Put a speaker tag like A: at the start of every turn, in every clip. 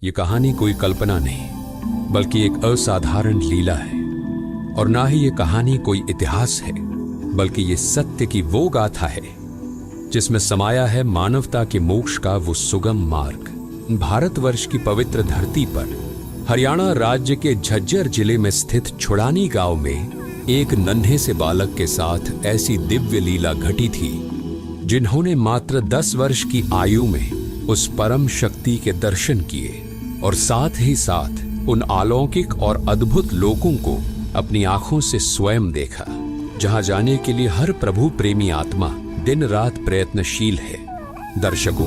A: ये कहानी कोई कल्पना नहीं, बल्कि एक असाधारण लीला है। और ना ही ये कहानी कोई इतिहास है, बल्कि ये सत्य की वो गाथा है जिसमें समाया है मानवता के मोक्ष का वो सुगम मार्ग। भारतवर्ष की पवित्र धरती पर हरियाणा राज्य के झज्जर जिले में स्थित छुड़ानी गांव में एक नन्हे से बालक के साथ ऐसी दिव्य लीला घटी थी, जिन्होंने मात्र 10 वर्ष की आयु में उस परम शक्ति के दर्शन किए और साथ ही साथ उन अलौकिक और अद्भुत लोकों को अपनी आंखों से स्वयं देखा, जहां जाने के लिए हर प्रभु प्रेमी आत्मा दिन रात प्रयत्नशील है। दर्शकों,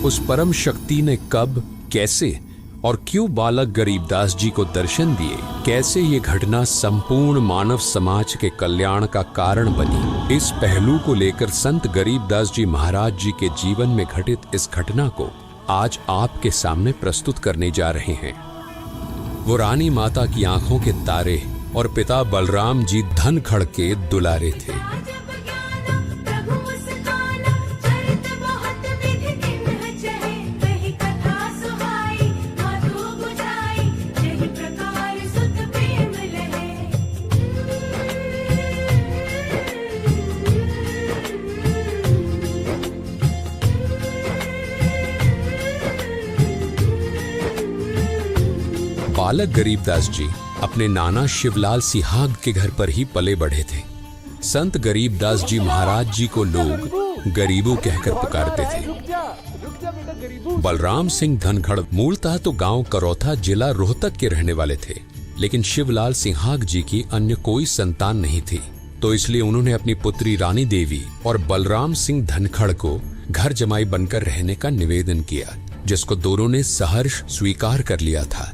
A: उस परम शक्ति ने कब, कैसे और क्यों बालक गरीबदास जी को दर्शन दिए, कैसे ये घटना संपूर्ण मानव समाज के कल्याण का कारण बनी, इस पहलू को लेकर संत गरीबदास जी महाराज जी के जीवन में घटित इस घटना को आज आपके सामने प्रस्तुत करने जा रहे हैं। वो रानी माता की आंखों के तारे और पिता बलराम जी धनखड़ के दुलारे थे। बालक गरीबदास जी अपने नाना शिवलाल सिहाग के घर पर ही पले बढ़े थे। संत गरीबदास जी महाराज जी को लोग गरीबू कहकर पुकारते थे। बलराम सिंह धनखड़ मूलतः तो गांव करौथा जिला रोहतक के रहने वाले थे, लेकिन शिवलाल सिहाग जी की अन्य कोई संतान नहीं थी, तो इसलिए उन्होंने अपनी पुत्री रानी देवी और बलराम सिंह धनखड़ को घर जमाई बनकर रहने का निवेदन किया, जिसको दोनों ने सहर्ष स्वीकार कर लिया था।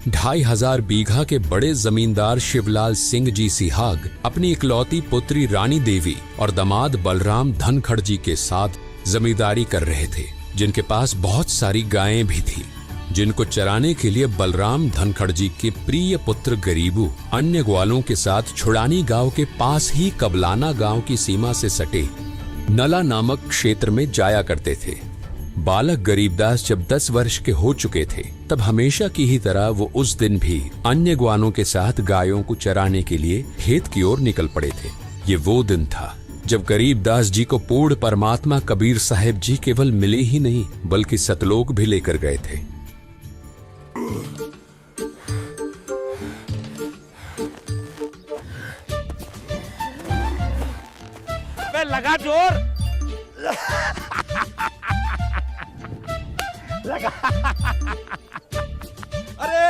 A: 2500 बीघा के बड़े जमींदार शिवलाल सिंह जी सिहाग अपनी इकलौती पुत्री रानी देवी और दामाद बलराम धनखड़ जी के साथ जमींदारी कर रहे थे, जिनके पास बहुत सारी गायें भी थी, जिनको चराने के लिए बलराम धनखड़ जी के प्रिय पुत्र गरीबू अन्य ग्वालों के साथ छुड़ानी गांव के पास ही कबलाना गांव की सीमा से सटे नला नामक क्षेत्र में जाया करते थे। बालक गरीबदास जब 10 वर्ष के हो चुके थे, तब हमेशा की ही तरह वो उस दिन भी अन्य ग्वालों के साथ गायों को चराने के लिए खेत की ओर निकल पड़े थे। ये वो दिन था जब गरीबदास जी को पूर्ण परमात्मा कबीर साहिब जी केवल मिले ही नहीं, बल्कि सतलोक भी लेकर गए थे।
B: लगा जोर लगा। अरे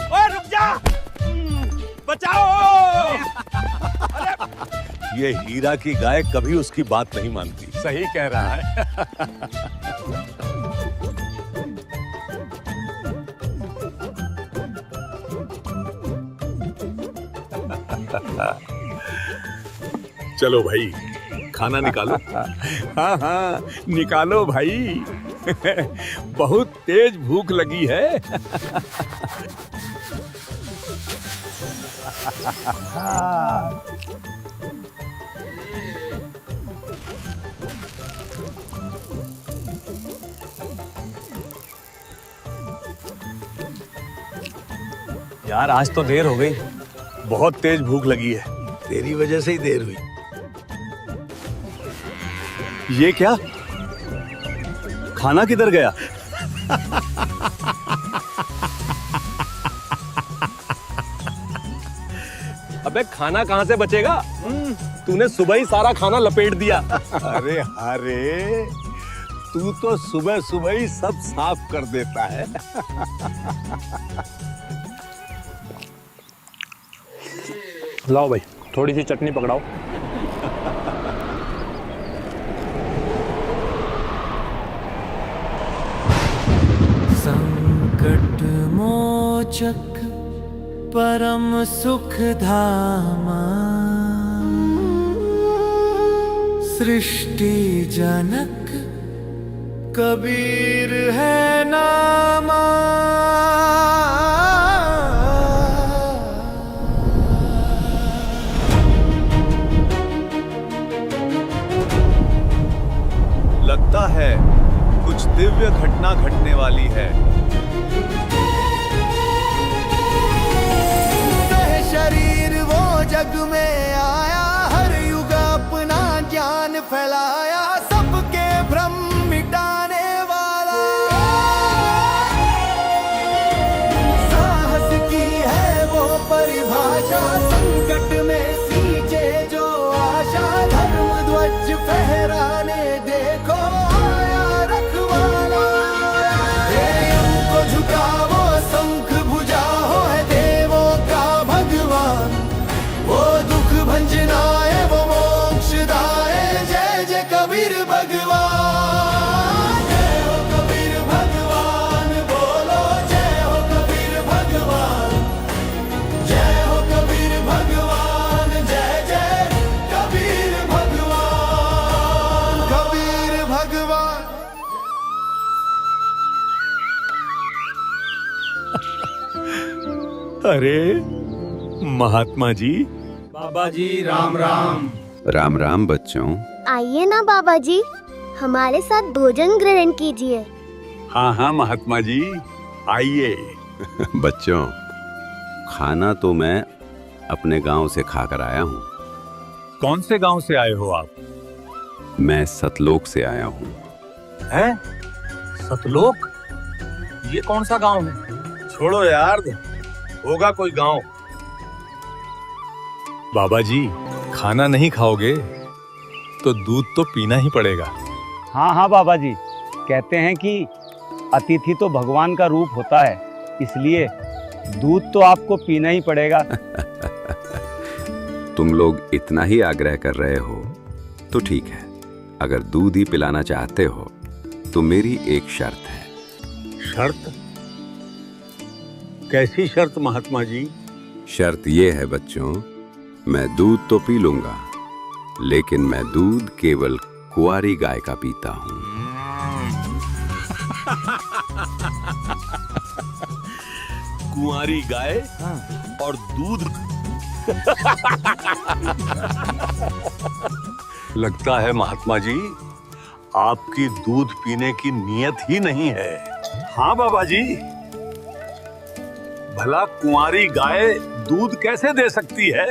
B: ओए रुक जा, बचाओ। अरे
C: ये हीरा की गाय कभी उसकी बात नहीं मानती।
B: सही कह रहा है।
C: चलो भाई, खाना निकालो।
B: हाँ हाँ निकालो भाई। बहुत तेज भूख लगी है।
C: यार आज तो देर हो गई, बहुत तेज भूख लगी है। तेरी वजह से ही देर हुई। ये क्या, खाना किधर गया?
B: अबे खाना कहाँ से बचेगा? तूने सुबह ही सारा खाना लपेट दिया।
C: अरे अरे, तू तो सुबह सुबह ही सब साफ कर देता है।
D: लाओ भाई, थोड़ी सी चटनी पकड़ाओ।
E: संकट मोचक परम सुख धामा, सृष्टि जनक कबीर है नामा।
C: लगता है कुछ दिव्य घटना घटना घटने वाली है।
E: शरीर वो जग में आया, हर युग अपना ज्ञान फैलाया, सबके भ्रम मिटाने वाला। साहस की है वो परिभाषा, संकट में सींचे जो आशा, धर्म ध्वज फहराने देखो आया रखवाला। प्रेम को झुकावो शंख भुजा हो, है देवों का भगवान। वो दुख भंजनाए वो मोक्षदाए, जय जय कबीर भगवान। जय हो कबीर भगवान, बोलो जय हो कबीर भगवान। जय हो कबीर भगवान, जय जय कबीर भगवान। कबीर भगवान।
C: अरे महात्मा जी।
F: राम राम बच्चों।
G: आइए ना बाबा जी, हमारे साथ भोजन ग्रहण कीजिए।
C: हाँ हाँ महात्मा जी, आइए।
F: बच्चों, खाना तो मैं अपने गांव से खाकर आया हूँ।
C: कौन से गांव से आए हो आप?
F: मैं सतलोक से आया हूँ।
C: हैं? सतलोक? ये कौन सा गांव है? छोड़ो यार, होगा कोई गांव। बाबा जी, खाना नहीं खाओगे तो दूध तो पीना ही पड़ेगा।
H: हाँ हाँ बाबा जी, कहते हैं कि अतिथि तो भगवान का रूप होता है, इसलिए दूध तो आपको पीना ही पड़ेगा।
F: तुम लोग इतना ही आग्रह कर रहे हो तो ठीक है। अगर दूध ही पिलाना चाहते हो तो मेरी एक शर्त है।
C: शर्त? कैसी शर्त महात्मा जी?
F: शर्त ये है बच्चों, मैं दूध तो पी लूंगा, लेकिन मैं दूध केवल कुंवारी गाय का पीता हूँ।
C: कुंवारी गाय और दूध? लगता है महात्मा जी, आपकी दूध पीने की नीयत ही नहीं है। हाँ बाबा जी, भला कुंवारी गाय दूध कैसे दे सकती है?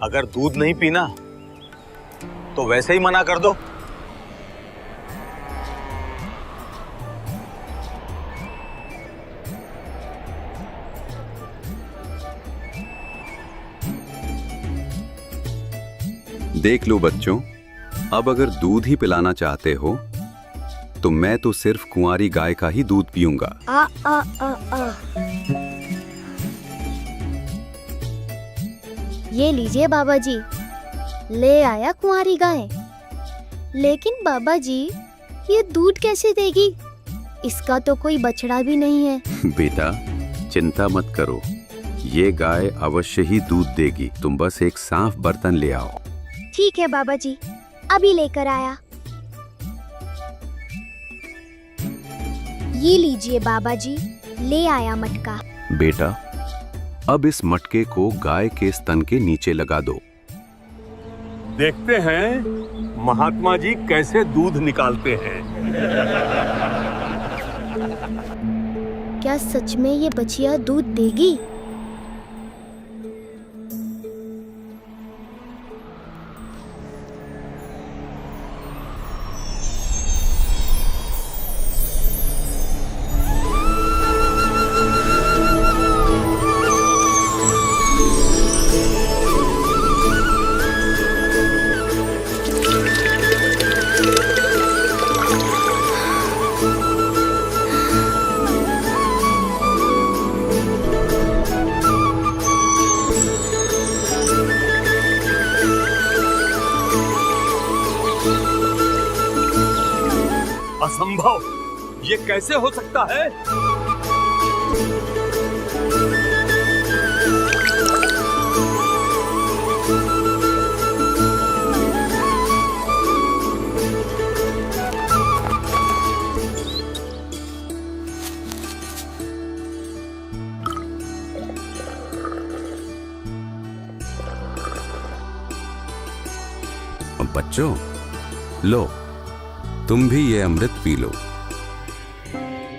C: अगर दूध नहीं पीना तो वैसे ही मना कर दो।
F: देख लो बच्चों, अब अगर दूध ही पिलाना चाहते हो तो मैं तो सिर्फ कुंवारी गाय का ही दूध पीऊंगा।
G: ये लीजिए बाबा जी, ले आया कुंवारी गाय। लेकिन बाबा जी, ये दूध कैसे देगी? इसका तो कोई बछड़ा भी नहीं है।
F: बेटा, चिंता मत करो, ये गाय अवश्य ही दूध देगी। तुम बस एक साफ बर्तन ले आओ।
G: ठीक है बाबा जी, अभी लेकर आया। ये लीजिए बाबा जी, ले आया मटका।
F: बेटा, अब इस मटके को गाय के स्तन के नीचे लगा दो।
C: देखते हैं महात्मा जी कैसे दूध निकालते हैं।
G: क्या सच में ये बछिया दूध देगी?
C: असंभव, ये कैसे हो सकता है?
F: बच्चों, लो, तुम भी ये अमृत पी लो।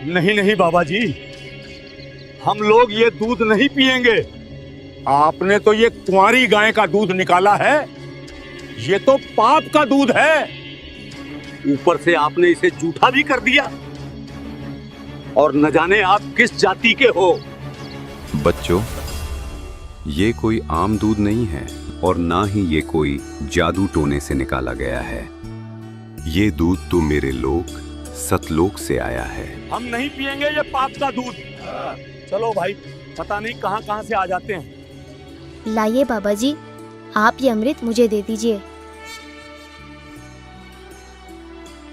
C: नहीं नहीं बाबा जी, हम लोग ये दूध नहीं पिएंगे। आपने तो ये कुंवारी गाय का दूध निकाला है, ये तो पाप का दूध है। ऊपर से आपने इसे जूठा भी कर दिया, और न जाने आप किस जाति के हो।
F: बच्चों, ये कोई आम दूध नहीं है और ना ही ये कोई जादू टोने से निकाला गया है। ये दूध तो मेरे लोक सतलोक से आया है।
C: हम नहीं पिएंगे ये पाप का दूध। चलो भाई, पता नहीं कहां कहां से आ जाते हैं।
G: लाइए बाबा जी, आप ये अमृत मुझे दे दीजिए।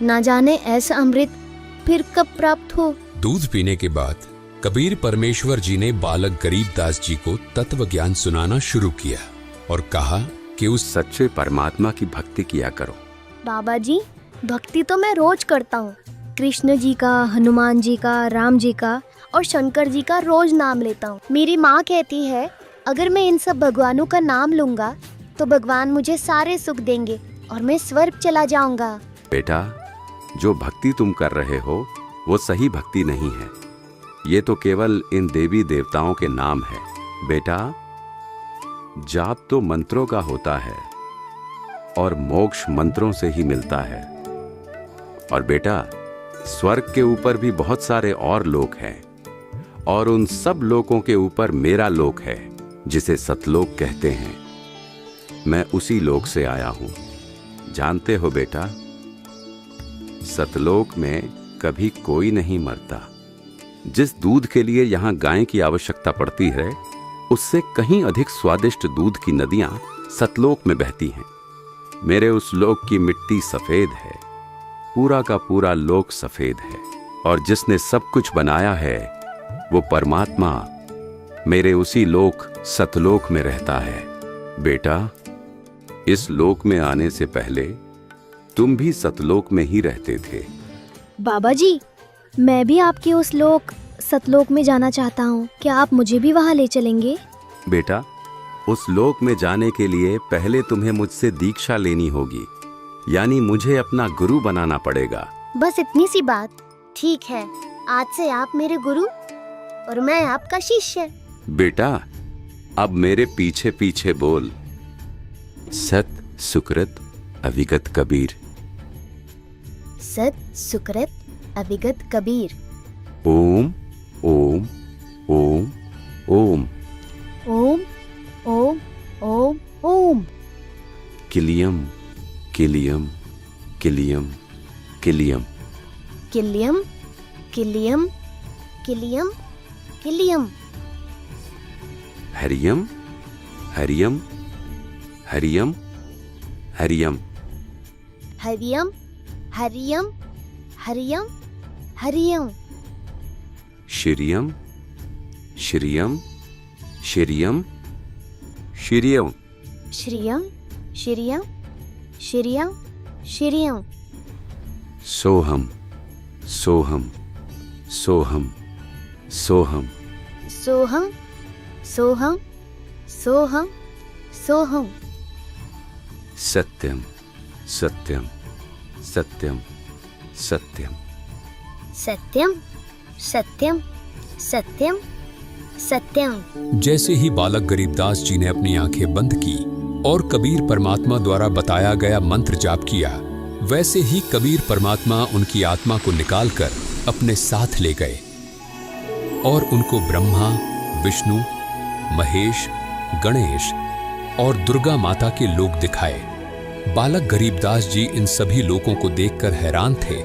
G: ना जाने ऐसा अमृत फिर कब प्राप्त हो।
A: दूध पीने के बाद कबीर परमेश्वर जी ने बालक गरीबदास जी को तत्व ज्ञान सुनाना शुरू किया और कहा कि उस
F: सच्चे परमात्मा की भक्ति किया करो।
G: बाबा जी, भक्ति तो मैं रोज करता हूँ। कृष्ण जी का, हनुमान जी का, राम जी का और शंकर जी का रोज नाम लेता हूँ। मेरी माँ कहती है अगर मैं इन सब भगवानों का नाम लूंगा तो भगवान मुझे सारे सुख देंगे और मैं स्वर्ग चला जाऊंगा।
F: बेटा, जो भक्ति तुम कर रहे हो वो सही भक्ति नहीं है। ये तो केवल इन देवी देवताओं के नाम है। बेटा, जाप तो मंत्रों का होता है और मोक्ष मंत्रों से ही मिलता है। और बेटा, स्वर्ग के ऊपर भी बहुत सारे और लोक हैं और उन सब लोकों के ऊपर मेरा लोक है जिसे सतलोक कहते हैं। मैं उसी लोक से आया हूं। जानते हो बेटा, सतलोक में कभी कोई नहीं मरता। जिस दूध के लिए यहाँ गाय की आवश्यकता पड़ती है, उससे कहीं अधिक स्वादिष्ट दूध की नदियां सतलोक में बहती हैं। मेरे उस लोक की मिट्टी सफेद है, पूरा का पूरा लोक सफेद है, और जिसने सब कुछ बनाया है वो परमात्मा मेरे उसी लोक सतलोक में रहता है। बेटा, इस लोक में आने से पहले तुम भी सतलोक में ही रहते थे।
G: बाबा जी, मैं भी आपके उस लोक सतलोक में जाना चाहता हूँ। क्या आप मुझे भी वहाँ ले चलेंगे?
F: बेटा, उस लोक में जाने के लिए पहले तुम्हें मुझसे दीक्षा लेनी होगी, यानी मुझे अपना गुरु बनाना पड़ेगा।
G: बस इतनी सी बात। ठीक है, आज से आप मेरे गुरु और मैं आपका शिष्य।
F: बेटा, अब मेरे पीछे पीछे बोल, सत सुकृत अविगत कबीर।
G: सत सुकृत अविगत कबीर।
F: ओम ओम ओम ओम।
G: ओम ओम ओम ओम।
F: किलियम किलियम किलियम किलियम।
G: किलियम किलियम किलियम किलियम।
F: हरियम हरियम हरियम हरियम।
G: हरियम हरियम हरियम हरियम।
F: श्रियम श्रियम श्रियम श्रियम।
G: श्रियम श्रियम श्रियम श्रियम।
F: सोहम सोहम सोहम सोहम।
G: सोहम सोहम सोहम सोहम।
F: सत्यम सत्यम सत्यम सत्यम।
G: सत्यम सत्यम सत्यम सत्यम।
A: जैसे ही बालक गरीबदास जी ने अपनी आंखें बंद की और कबीर परमात्मा द्वारा बताया गया मंत्र जाप किया, वैसे ही कबीर परमात्मा उनकी आत्मा को निकालकर अपने साथ ले गए और उनको ब्रह्मा, विष्णु, महेश, गणेश और दुर्गा माता के लोक दिखाए। बालक गरीबदास जी इन सभी लोकों को देखकर हैरान थे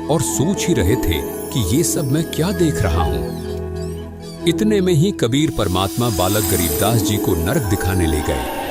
A: और सोच ही रहे थे कि ये सब मैं क्या देख रहा हूं। इतने में ही कबीर परमात्मा बालक गरीबदास जी को नरक दिखाने ले गए।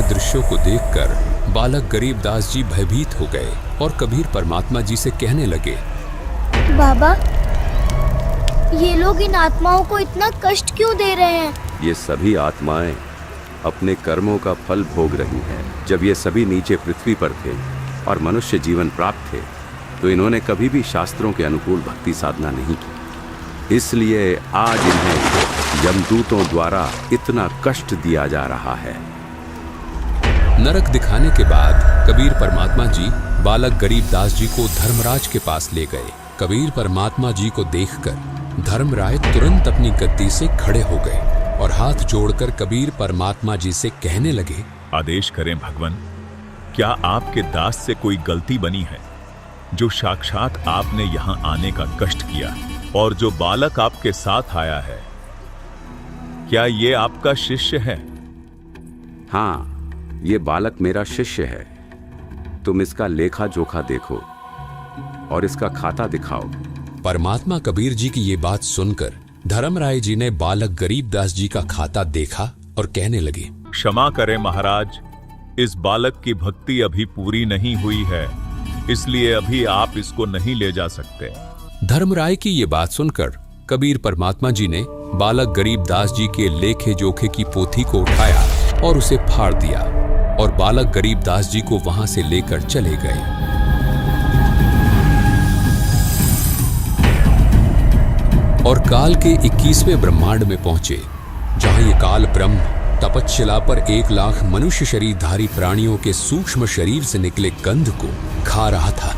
A: दृश्यों को देखकर बालक गरीबदास जी भयभीत हो गए और कबीर परमात्मा जी से कहने लगे,
G: बाबा, ये लोग इन आत्माओं को इतना कष्ट क्यों दे रहे हैं?
F: ये सभी आत्माएं अपने कर्मों का फल भोग रही हैं। जब ये सभी नीचे पृथ्वी पर थे और मनुष्य जीवन प्राप्त थे, तो इन्होंने कभी भी शास्त्रों के अनुकूल भक्ति साधना नहीं की। इसलिए आज इन्हें यमदूतों द्वारा इतना कष्ट दिया जा रहा है।
A: नरक दिखाने के बाद कबीर परमात्मा जी बालक गरीबदास जी को धर्मराज के पास ले गए। कबीर परमात्मा जी को देखकर धर्मराय तुरंत अपनी गद्दी से खड़े हो गए और हाथ जोड़कर कबीर परमात्मा जी से कहने लगे,
I: आदेश करें भगवान, क्या आपके दास से कोई गलती बनी है जो साक्षात आपने यहाँ आने का कष्ट किया? और जो बालक आपके साथ आया है, क्या ये आपका शिष्य है?
F: हाँ, ये बालक मेरा शिष्य है। तुम इसका लेखा जोखा देखो और इसका खाता दिखाओ।
A: परमात्मा कबीर जी की ये बात सुनकर धर्मराय जी ने बालक गरीबदास जी का खाता देखा और कहने लगे,
I: क्षमा करें महाराज, इस बालक की भक्ति अभी पूरी नहीं हुई है, इसलिए अभी आप इसको नहीं ले जा सकते।
A: धर्मराय की ये बात सुनकर कबीर परमात्मा जी ने बालक गरीबदास जी के लेखे जोखे की पोथी को उठाया और उसे फाड़ दिया और बालक गरीबदास जी को वहां से लेकर चले गए। और काल के 21वें ब्रह्मांड में पहुंचे, जहां ये काल ब्रह्म तपस्शिला पर 1 लाख मनुष्य शरीरधारी प्राणियों के सूक्ष्म शरीर से निकले गंध को खा रहा था।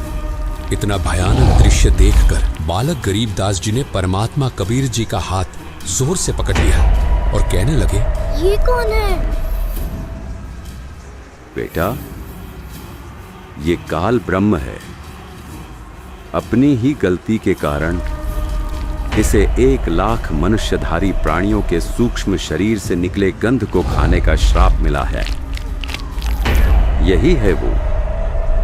A: इतना भयानक दृश्य देखकर बालक गरीबदास जी ने परमात्मा कबीर जी का हाथ जोर से पकड़ लिया और कहने लगे,
G: ये कौन है?
F: बेटा, ये काल ब्रह्म है। अपनी ही गलती के कारण इसे 1 लाख मनुष्यधारी प्राणियों के सूक्ष्म शरीर से निकले गंध को खाने का श्राप मिला है। यही है वो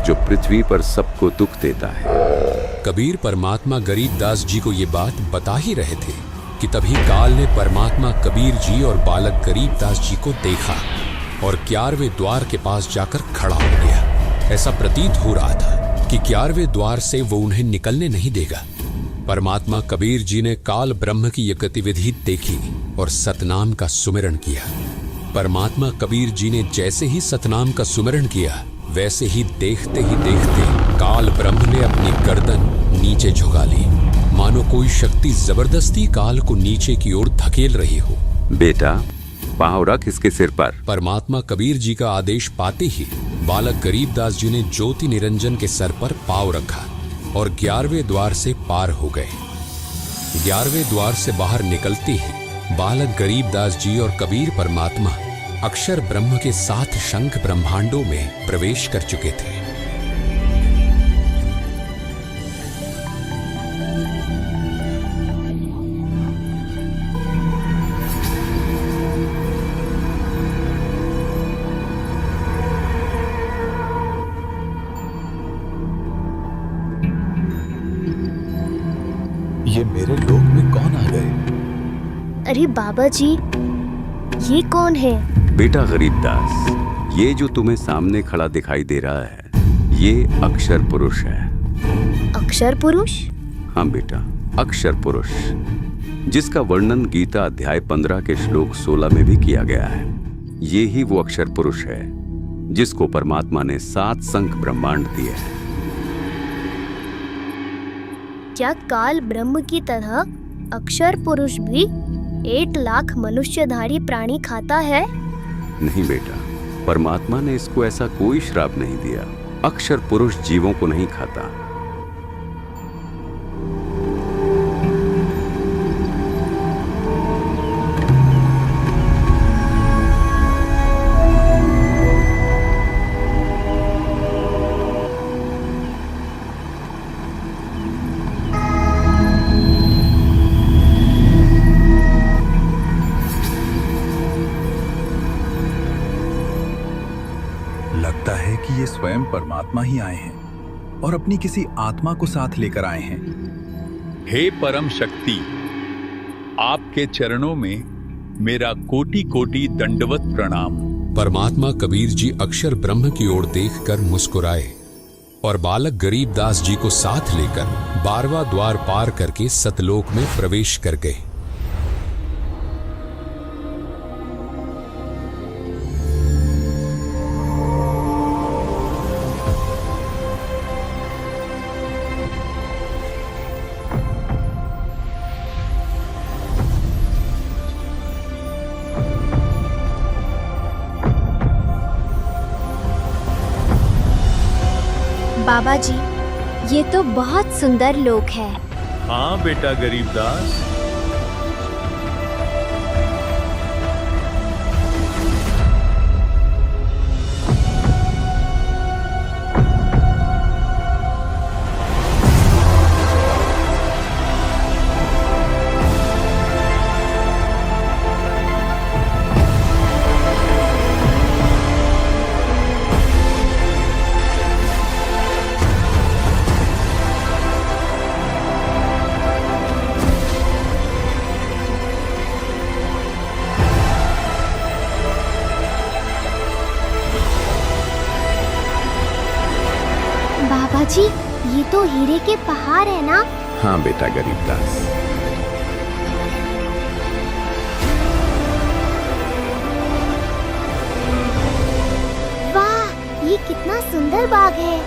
F: जो पृथ्वी पर सबको दुख देता है।
A: कबीर परमात्मा गरीबदास जी को ये बात बता ही रहे थे कि तभी काल ने परमात्मा कबीर जी और बालक गरीबदास जी को देखा और 11वें द्वार के पास जाकर खड़ा हो गया। ऐसा प्रतीत हो रहा था कि 11वें द्वार से वो उन्हें निकलने नहीं देगा। परमात्मा कबीर जी ने काल ब्रह्म की यह गतिविधि देखी और सतनाम का सुमिरन किया। परमात्मा कबीर जी ने जैसे ही सतनाम का सुमिरन किया, वैसे ही देखते काल ब्रह्म ने अपनी गर्दन नीचे झुका ली, मानो कोई शक्ति जबरदस्ती काल को नीचे की ओर धकेल रही हो।
F: बेटा, पांव रख इसके सिर पर।
A: परमात्मा कबीर जी का आदेश पाते ही बालक गरीबदास जी ने ज्योति निरंजन के सर पर पांव रखा और 11वें द्वार से पार हो गए। 11वें द्वार से बाहर निकलते ही बालक गरीबदास जी और कबीर परमात्मा अक्षर ब्रह्म के 7 शंख ब्रह्मांडों में प्रवेश कर चुके थे।
I: ये मेरे लोक में कौन आ गए?
G: अरे बाबा जी, ये कौन है?
F: बेटा गरीबदास, ये जो तुम्हें सामने खड़ा दिखाई दे रहा है, ये अक्षर पुरुष है।
G: अक्षर पुरुष?
F: हाँ बेटा, अक्षर पुरुष, जिसका वर्णन गीता अध्याय 15 के श्लोक 16 में भी किया गया है। ये ही वो अक्षर पुरुष है जिसको परमात्मा ने 7 शंख ब्रह्मांड दिए हैं।
G: क्या काल ब्रह्म की तरह अक्षर पुरुष भी 1 लाख मनुष्यधारी प्राणी खाता है?
F: नहीं बेटा, परमात्मा ने इसको ऐसा कोई श्राप नहीं दिया। अक्षर पुरुष जीवों को नहीं खाता।
J: लगता है कि ये स्वयं परमात्मा ही आए हैं और अपनी किसी आत्मा को साथ लेकर आए हैं।
I: हे परम शक्ति, आपके चरणों में मेरा कोटि कोटि दंडवत प्रणाम।
A: परमात्मा कबीर जी अक्षर ब्रह्म की ओर देखकर मुस्कुराए और बालक गरीबदास जी को साथ लेकर 12वां द्वार पार करके सतलोक में प्रवेश कर गए।
G: बाबा जी, ये तो बहुत सुंदर लोक है।
I: हाँ बेटा गरीबदास,
G: बाबा जी, ये तो हीरे के पहाड़ है ना?
F: हाँ बेटा गरीबदास,
G: वाह, ये कितना सुंदर बाग है।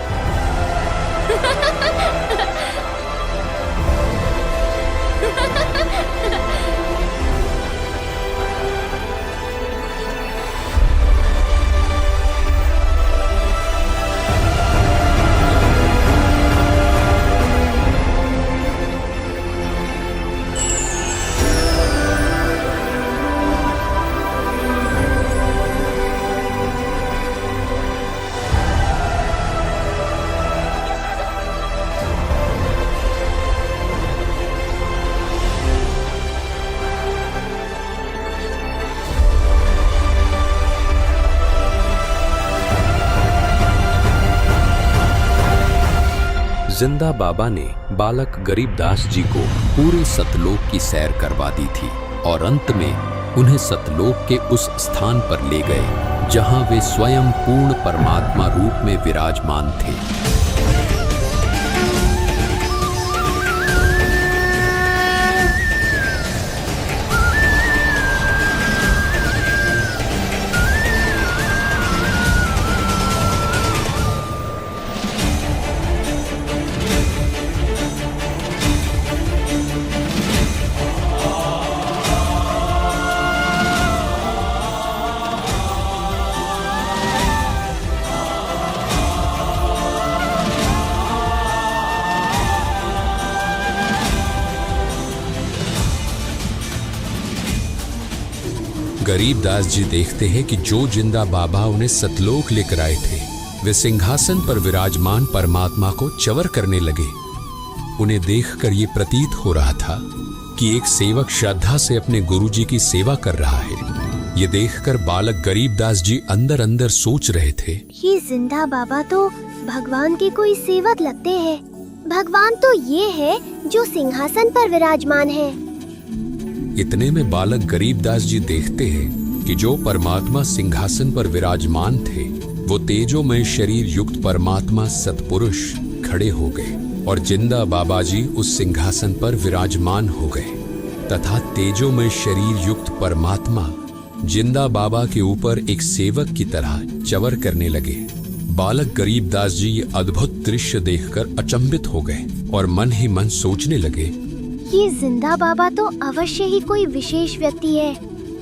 A: जिंदा बाबा ने बालक गरीबदास जी को पूरे सतलोक की सैर करवा दी थी और अंत में उन्हें सतलोक के उस स्थान पर ले गए जहां वे स्वयं पूर्ण परमात्मा रूप में विराजमान थे। गरीबदास जी देखते हैं कि जो जिंदा बाबा उन्हें सतलोक लेकर आए थे वे सिंहासन पर विराजमान परमात्मा को च्वर करने लगे। उन्हें देखकर ये प्रतीत हो रहा था कि एक सेवक श्रद्धा से अपने गुरुजी की सेवा कर रहा है। ये देखकर बालक गरीबदास जी अंदर अंदर सोच रहे थे,
G: ये जिंदा बाबा तो भगवान के कोई सेवक लगते हैं। भगवान तो ये है जो सिंहासन पर विराजमान है।
A: इतने में बालक गरीबदास जी देखते हैं कि जो परमात्मा सिंहासन पर विराजमान थे वो तेजोमय शरीर युक्त परमात्मा सतपुरुष खड़े हो गए और जिंदा बाबा जी उस सिंहासन पर विराजमान हो गए तथा तेजोमय शरीर युक्त परमात्मा जिंदा बाबा के ऊपर एक सेवक की तरह च्वर करने लगे। बालक गरीबदास जी ये अद्भुत दृश्य देखकर अचंभित हो गए और मन ही मन सोचने लगे,
G: ये जिंदा बाबा तो अवश्य ही कोई विशेष व्यक्ति है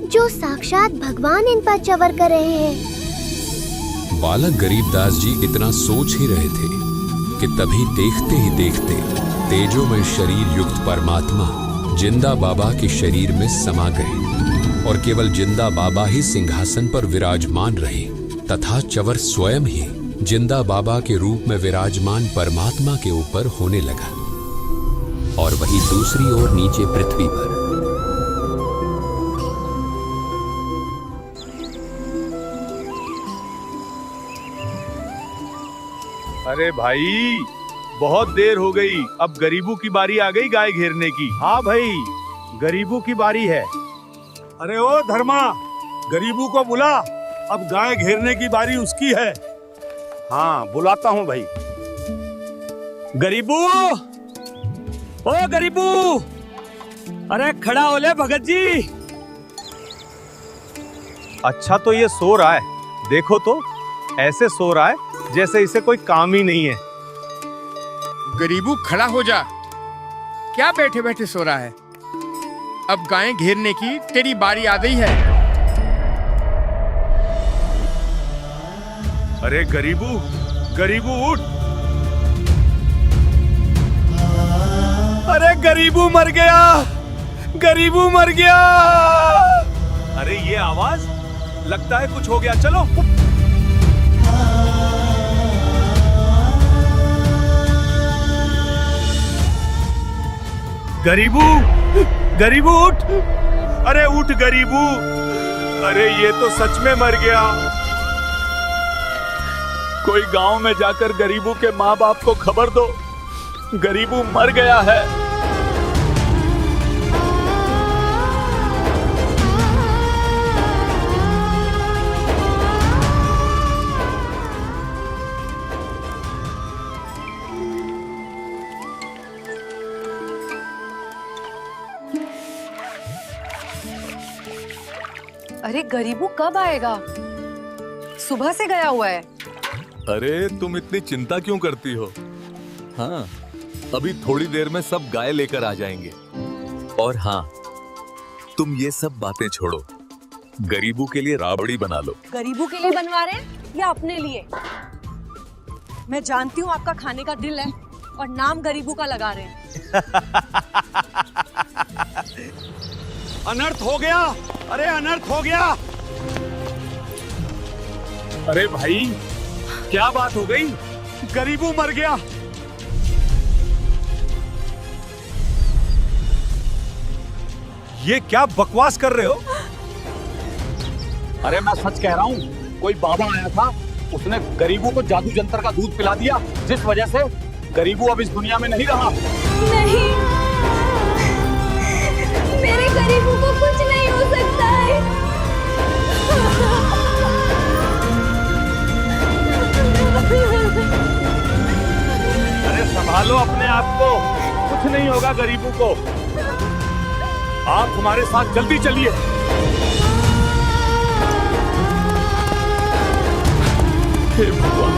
G: जो साक्षात भगवान इन पर च्वर कर रहे हैं।
A: बालक गरीबदास जी इतना सोच ही रहे थे कि तभी देखते ही देखते तेजोमय शरीर युक्त परमात्मा जिंदा बाबा के शरीर में समा गए और केवल जिंदा बाबा ही सिंहासन पर विराजमान रहे तथा च्वर स्वयं ही जिंदा बाबा के रूप में विराजमान परमात्मा के ऊपर होने लगा। और वहीं दूसरी ओर नीचे पृथ्वी पर
I: अरे भाई बहुत देर हो गई, अब गरीबों की बारी आ गई गाय घेरने की।
C: हाँ भाई, गरीबों की बारी है। अरे ओ धर्मा, गरीबों को बुला। अब गाय घेरने की बारी उसकी है। हाँ, बुलाता हूं भाई।
H: गरीबू, ओ गरीबू, अरे खड़ा हो ले भगत जी। अच्छा तो ये सो रहा है, देखो तो ऐसे सो रहा है जैसे इसे कोई काम ही नहीं है।
K: गरीबू खड़ा हो जा, क्या बैठे बैठे सो रहा है? अब गायें घेरने की तेरी बारी आ गई है।
C: अरे गरीबू, गरीबू उठ।
B: अरे गरीबू मर गया, गरीबू मर गया।
C: अरे ये आवाज, लगता है कुछ हो गया। चलो। गरीबू, गरीबू उठ। अरे उठ गरीबू। अरे ये तो सच में मर गया। कोई गांव में जाकर गरीबू के माँ बाप को खबर दो, गरीबू मर गया है।
L: अरे गरीबू कब आएगा? सुबह से गया हुआ है।
I: अरे तुम इतनी चिंता क्यों करती हो? हाँ, अभी थोड़ी देर में सब गाय लेकर आ जाएंगे। और हाँ, तुम ये सब बातें छोड़ो, गरीबू के लिए राबड़ी बना लो।
L: गरीबू के लिए बनवा रहे हैं या अपने लिए? मैं जानती हूँ आपका खाने का दिल है और नाम गरीबू का लगा रहे हैं।
C: अनर्थ हो गया। अरे अनर्थ हो गया।
B: अरे भाई, क्या बात हो गई?
C: गरीबू मर गया। ये क्या बकवास कर रहे हो?
B: अरे मैं सच कह रहा हूँ, कोई बाबा आया था, उसने गरीबू को जादू जंतर का दूध पिला दिया, जिस वजह से गरीबू अब इस दुनिया में नहीं रहा।
G: नहीं, मेरे गरीबू को कुछ नहीं हो सकता है।
C: अरे संभालो अपने आप को, कुछ नहीं होगा गरीबू को। आप हमारे साथ जल्दी चलिए।
B: हे भगवान,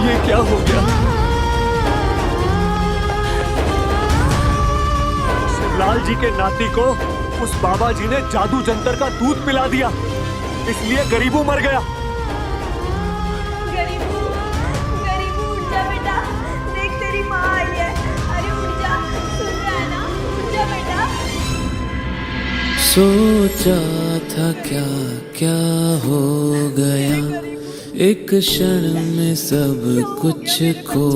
B: ये क्या हो गया?
C: शिवलाल जी के नाती को उस बाबा जी ने जादू जंतर का दूध पिला दिया, इसलिए गरीबू मर गया।
G: गरीबू, गरीबू उठ जा बेटा, देख तेरी माँ आई है। अरे उठ जा, सुन रहा है ना? उठ जा बेटा।
E: सोचा था क्या क्या हो गया, एक क्षण में सब कुछ खो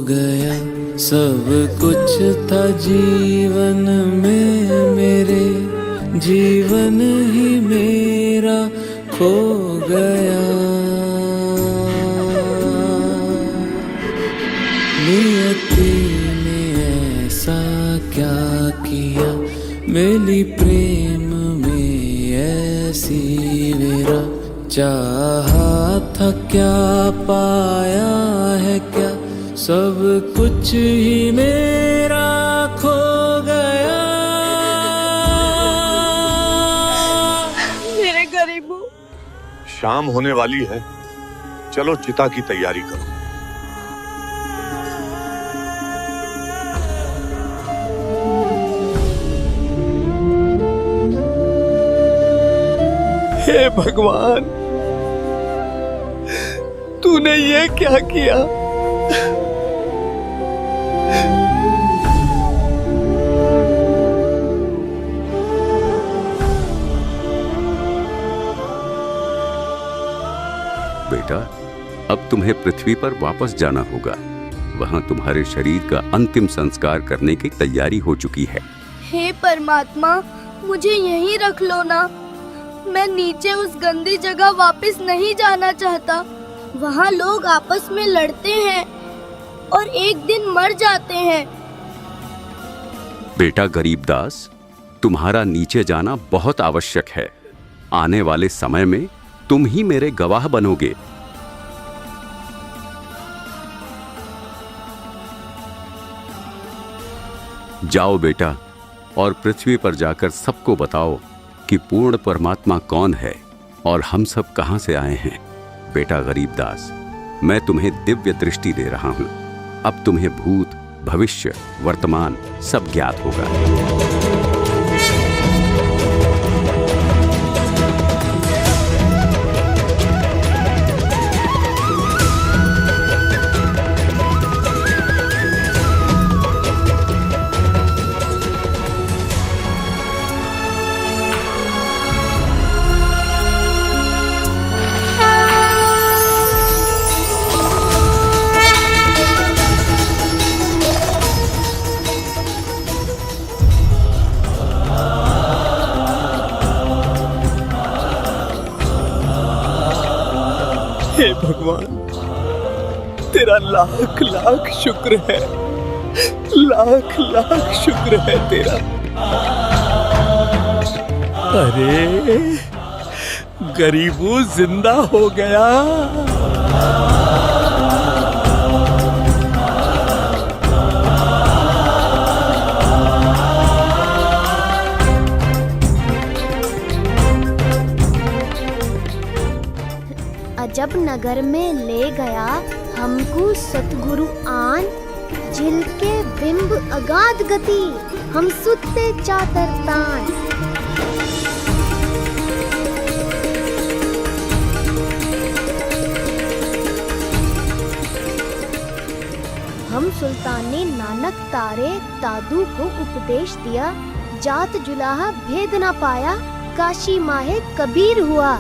E: गया। सब कुछ था जीवन में मेरे, जीवन ही मेरा खो गया। नियति ने ऐसा क्या किया, मेरी प्रेम में ऐसी मेरा। चाहा था क्या पाया है क्या, सब कुछ ही मेरा खो गया।
L: मेरे गरीबू।
C: शाम होने वाली है, चलो चिता की तैयारी करो।
B: हे भगवान, तूने ये क्या किया?
F: बेटा, अब तुम्हें पृथ्वी पर वापस जाना होगा। वहां तुम्हारे शरीर का अंतिम संस्कार करने की तैयारी हो चुकी है।
G: हे परमात्मा, मुझे यहीं रख लो ना। मैं नीचे उस गंदी जगह वापस नहीं जाना चाहता। वहाँ लोग आपस में लड़ते हैं और एक दिन मर जाते हैं।
F: बेटा गरीबदास, तुम्हारा नीचे जाना बहुत आवश्यक है। आने वाले समय में तुम ही मेरे गवाह बनोगे। जाओ बेटा, और पृथ्वी पर जाकर सबको बताओ कि पूर्ण परमात्मा कौन है और हम सब कहां से आए हैं। बेटा गरीबदास, मैं तुम्हें दिव्य दृष्टि दे रहा हूं। अब तुम्हें भूत, भविष्य, वर्तमान सब ज्ञात होगा।
I: हे भगवान, तेरा लाख लाख शुक्र है, लाख लाख शुक्र है तेरा। अरे गरीबू जिंदा हो गया।
G: अजब नगर में ले गया हमको सतगुरु आन, जिल के बिंब अगाध गति हम सुते चातर तान। हम सुल्ताने नानक तारे दादू को उपदेश दिया, जात जुलाहा भेद ना पाया, काशी माहे कबीर हुआ।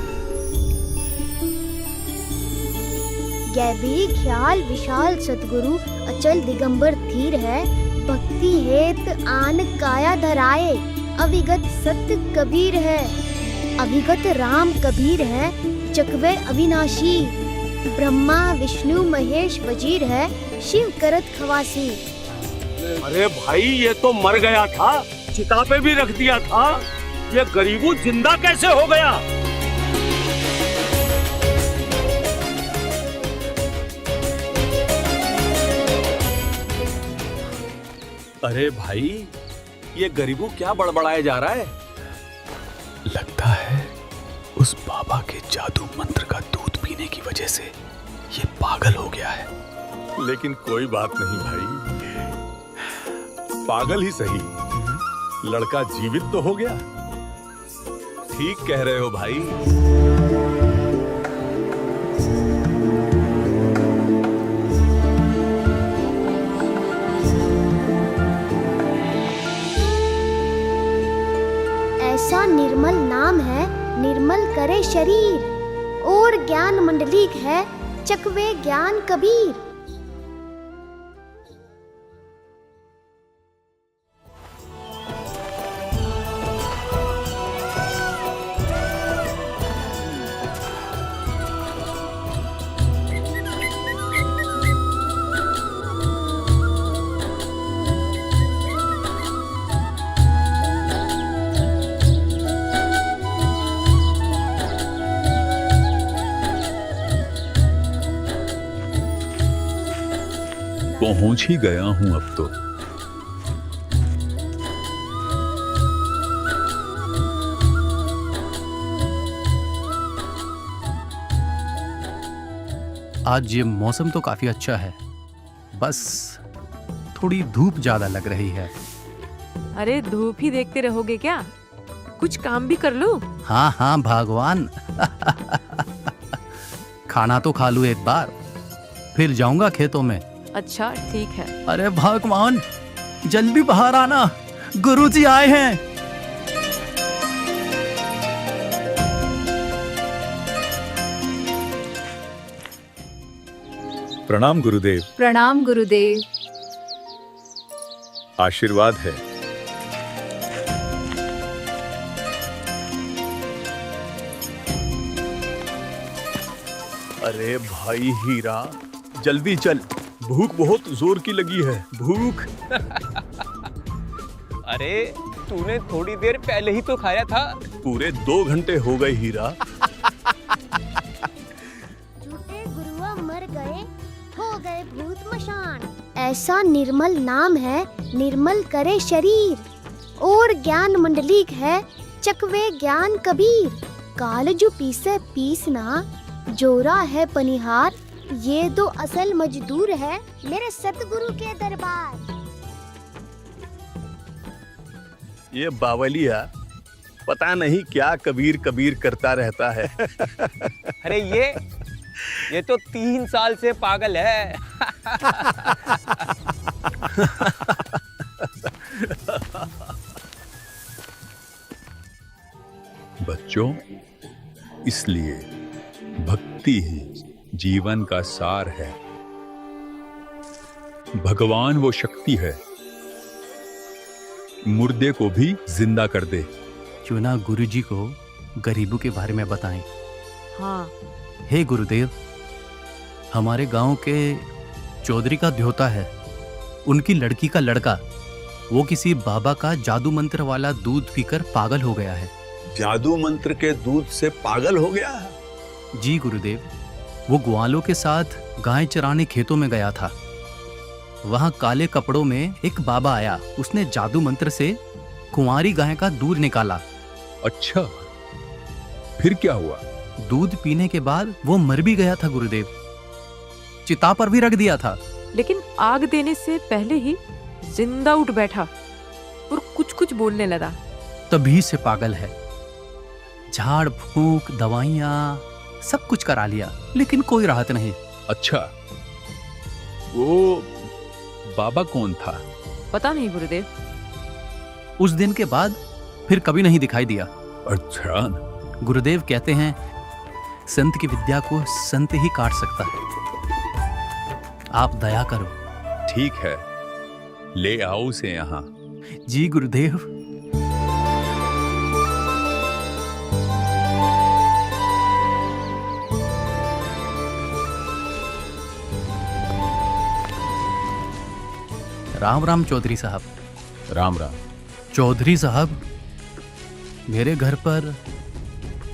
G: गैबी ख्याल विशाल सतगुरु अचल दिगंबर धीर है, भक्ति हेत आन काया धराए, अविगत सत्य कबीर है। अविगत राम कबीर है, चकवे अविनाशी, ब्रह्मा विष्णु महेश वजीर है, शिव करत खवासी।
C: अरे भाई, ये तो मर गया था, चिता पे भी रख दिया था, ये गरीबू जिंदा कैसे हो गया?
B: अरे भाई, ये गरीबू क्या बड़बड़ाया जा रहा है?
J: लगता है उस बाबा के जादू मंत्र का दूध पीने की वजह से ये पागल हो गया है।
I: लेकिन कोई बात नहीं भाई, पागल ही सही, लड़का जीवित तो हो गया। ठीक कह रहे हो भाई।
G: ऐसा निर्मल नाम है, निर्मल करे शरीर, और ज्ञान मंडलीक है, चकवे ज्ञान कबीर।
I: पहुंच ही गया हूं अब तो।
J: आज ये मौसम तो काफी अच्छा है, बस थोड़ी धूप ज्यादा लग रही है।
L: अरे धूप ही देखते रहोगे क्या? कुछ काम भी कर लो।
J: हाँ हाँ भगवान। खाना तो खा लूं एक बार, फिर जाऊंगा खेतों में।
L: अच्छा ठीक है।
J: अरे भगवान, जल्दी बाहर आना, गुरुजी आए हैं।
I: प्रणाम गुरुदेव।
M: प्रणाम गुरुदेव।
I: आशीर्वाद है। अरे भाई हीरा, जल्दी चल, भूख बहुत जोर की लगी है, भूख।
B: अरे तूने थोड़ी देर पहले ही तो खाया था।
I: पूरे 2 घंटे हो गए हीरा।
G: ऐसा निर्मल नाम है, निर्मल करे शरीर। और ज्ञान मंडलीक है, चकवे ज्ञान कबीर। काल जो पीसे पीसना, जोरा है पनिहार। ये तो असल मजदूर है मेरे सतगुरु के दरबार।
I: ये बावलिया पता नहीं क्या कबीर कबीर करता रहता है।
H: अरे ये तो 3 साल से पागल है।
I: बच्चों, इसलिए भक्ति ही जीवन का सार है। भगवान वो शक्ति है, मुर्दे को भी जिंदा कर दे।
J: क्यों ना गुरुजी को गरीबों के बारे में बताएं।
L: हाँ,
J: हे गुरुदेव, हमारे गांव के चौधरी का ध्योता है, उनकी लड़की का लड़का, वो किसी बाबा का जादू मंत्र वाला दूध पीकर पागल हो गया है।
I: जादू मंत्र के दूध से पागल हो गया है?
J: जी गुरुदेव, वो ग्वालों के साथ गाय चराने खेतों में गया था। वहां काले कपड़ों में एक बाबा आया, उसने जादू मंत्र से कुंवारी गाय का दूध निकाला।
I: अच्छा, फिर क्या हुआ?
J: दूध पीने के बाद वो मर भी गया था गुरुदेव, चिता पर भी रख दिया था।
L: लेकिन आग देने से पहले ही जिंदा उठ बैठा और कुछ कुछ बोलने लगा।
J: तभी से पागल है। झाड़ फूंक, दवाइयाँ सब कुछ करा लिया, लेकिन कोई राहत नहीं।
I: अच्छा, वो बाबा कौन था?
L: पता नहीं गुरुदेव।
J: उस दिन के बाद फिर कभी नहीं दिखाई दिया।
I: अच्छा।
J: गुरुदेव कहते हैं संत की विद्या को संत ही काट सकता है। आप दया करो।
I: ठीक है, ले आओ उसे यहाँ।
J: जी गुरुदेव। राम राम चौधरी साहब।
I: राम राम।
J: चौधरी साहब, मेरे घर पर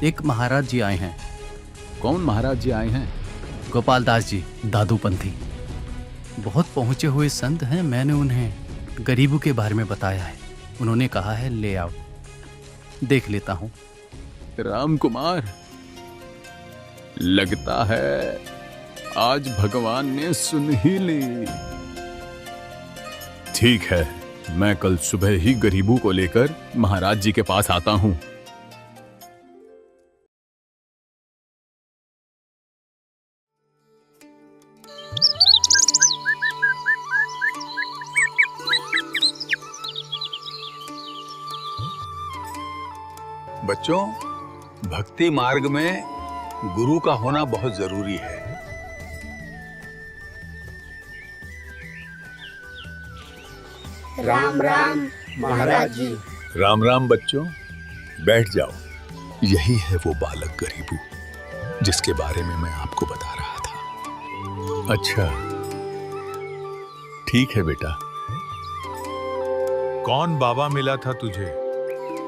J: एक महाराज जी आए हैं।
I: कौन महाराज जी आए हैं?
J: गोपाल दास जी, दादूपंथी। बहुत पहुंचे हुए संत हैं। मैंने उन्हें गरीबों के बारे में बताया है। उन्होंने कहा है ले आओ, देख लेता हूं।
I: राम कुमार, लगता है आज भगवान ने सुन ही ली। ठीक है, मैं कल सुबह ही गरीबों को लेकर महाराज जी के पास आता हूं। बच्चों, भक्ति मार्ग में गुरु का होना बहुत जरूरी है।
E: राम राम महाराज जी।
I: राम राम बच्चों, बैठ जाओ। यही है वो बालक गरीबू जिसके बारे में मैं आपको बता रहा था। अच्छा, ठीक है बेटा।
M: कौन बाबा मिला था तुझे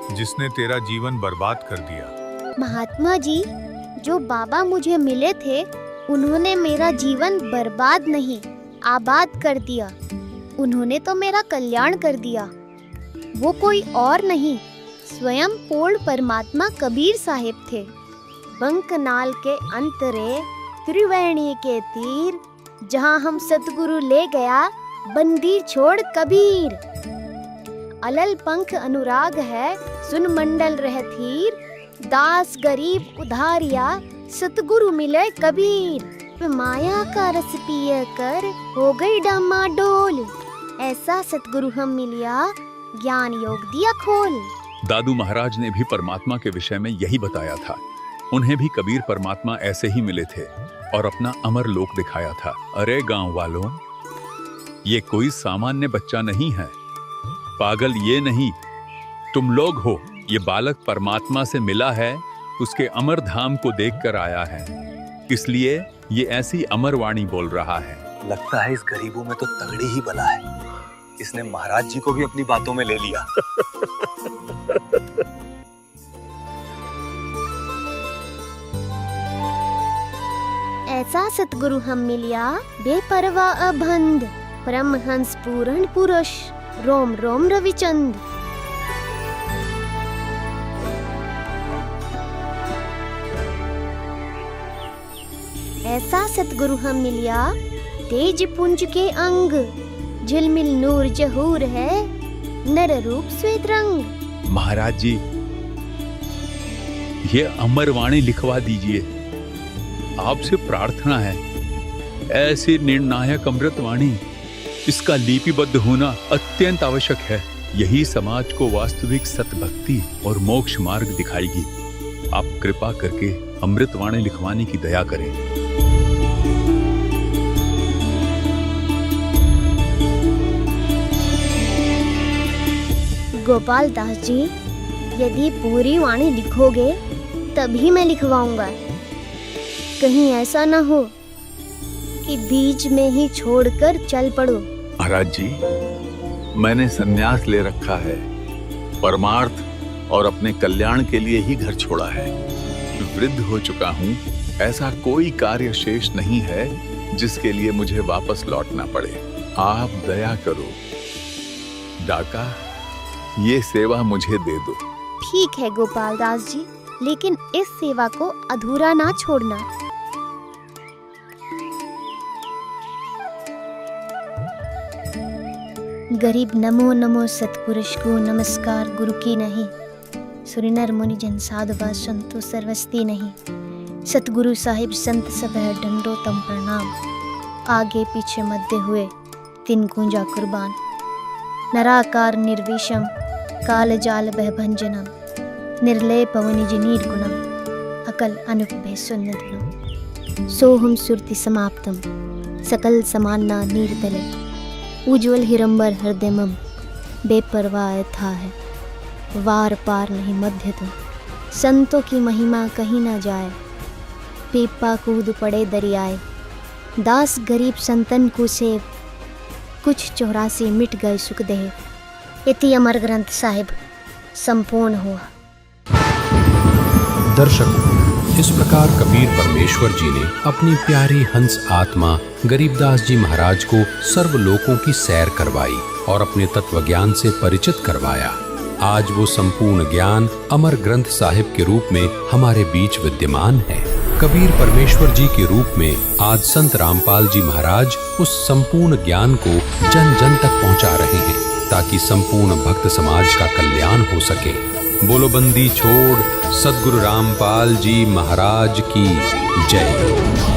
M: जिसने तेरा जीवन बर्बाद कर दिया?
G: महात्मा जी, जो बाबा मुझे मिले थे उन्होंने मेरा जीवन बर्बाद नहीं, आबाद कर दिया। उन्होंने तो मेरा कल्याण कर दिया। वो कोई और नहीं, स्वयं पूर्ण परमात्मा कबीर साहिब थे। बंकनाल के अंतरे त्रिवेणी के तीर, जहाँ हम सतगुरु ले गया बंदी छोड़ कबीर। अलल पंख अनुराग है, सुन मंडल रह थीर। दास गरीब उधारिया, सतगुरु मिले कबीर। माया का रस पिए कर हो गई डामाडोल। ऐसा सतगुरु हम मिलिया, ज्ञान योग दिया खोल।
I: दादू महाराज ने भी परमात्मा के विषय में यही बताया था। उन्हें भी कबीर परमात्मा ऐसे ही मिले थे और अपना अमर लोक दिखाया था। अरे गांव वालों, ये कोई सामान्य बच्चा नहीं है, पागल ये नहीं, तुम लोग हो। ये बालक परमात्मा से मिला है, उसके अमर धाम को देखकर आया है, इसलिए ये ऐसी अमर वाणी बोल रहा है।
B: लगता है इस गरीबों में तो तगड़ी ही बला है। इसने महाराज जी को भी अपनी बातों में ले लिया।
G: ऐसा सतगुरु हम मिलिया, बेपरवाह अबंध। परमहंस पूर्ण पुरुष रोम रोम रविचंद। ऐसा सतगुरु हम मिलिया, तेज पुंज के अंग, झिलमिल नूर जहूर है, नर रूप श्वेत रंग।
I: महाराज जी, ये अमर वाणी लिखवा दीजिए। आपसे प्रार्थना है, ऐसी निर्णायक अमृत वाणी, इसका लिपिबद्ध होना अत्यंत आवश्यक है। यही समाज को वास्तविक सतभक्ति और मोक्ष मार्ग दिखाएगी। आप कृपा करके अमृत वाणी लिखवाने की दया करें।
G: गोपाल दास जी, यदि पूरी वाणी लिखोगे तभी मैं लिखवाऊंगा। कहीं ऐसा ना हो कि बीच में ही छोड़कर चल पड़ो।
I: महाराज जी, मैंने संन्यास ले रखा है, परमार्थ और अपने कल्याण के लिए ही घर छोड़ा है। वृद्ध हो चुका हूँ, ऐसा कोई कार्य शेष नहीं है जिसके लिए मुझे वापस लौटना पड़े। आप दया करो, डाका, ये सेवा मुझे दे दो।
G: ठीक है गोपाल दास जी, लेकिन इस सेवा को अधूरा ना छोड़ना। गरीब नमो नमो सतपुरुष को नमस्कार गुरु की नहीं, सुरिनर मुनि जन साधवा संतो सर्वस्ती नहीं। सतगुरु साहिब संत सब है डंडो तम प्रणाम, आगे पीछे मध्य हुए तीन गुंजा कुर्बान। नराकार निर्विषम काल जाल भयभंजनम, निर्लय पवनिज निर्गुणम, अकल अनुपभय सुन्नतनम। सोहम सुरति समाप्तम, सकल समान्ना नीरतले, उज्ज्वल हिरंबर हृदयमम, बेपरवाह था है, वार पार नहीं मध्य तुम। संतों की महिमा कहीं ना जाए, पीपा कूद पड़े दरियाए। दास गरीब संतन को सेव, कुछ 84 मिट गए सुख देव। इति अमर ग्रंथ साहिब संपूर्ण हुआ।
A: दर्शकों, इस प्रकार कबीर परमेश्वर जी ने अपनी प्यारी हंस आत्मा गरीबदास जी महाराज को सर्वलोकों की सैर करवाई और अपने तत्व ज्ञान से परिचित करवाया। आज वो संपूर्ण ज्ञान अमर ग्रंथ साहिब के रूप में हमारे बीच विद्यमान है। कबीर परमेश्वर जी के रूप में आज संत रामपाल जी महाराज उस संपूर्ण ज्ञान को जन जन तक पहुंचा रहे हैं, ताकि संपूर्ण भक्त समाज का कल्याण हो सके। बोलो बंदी छोड़ सद्गुरु रामपाल जी महाराज की जय।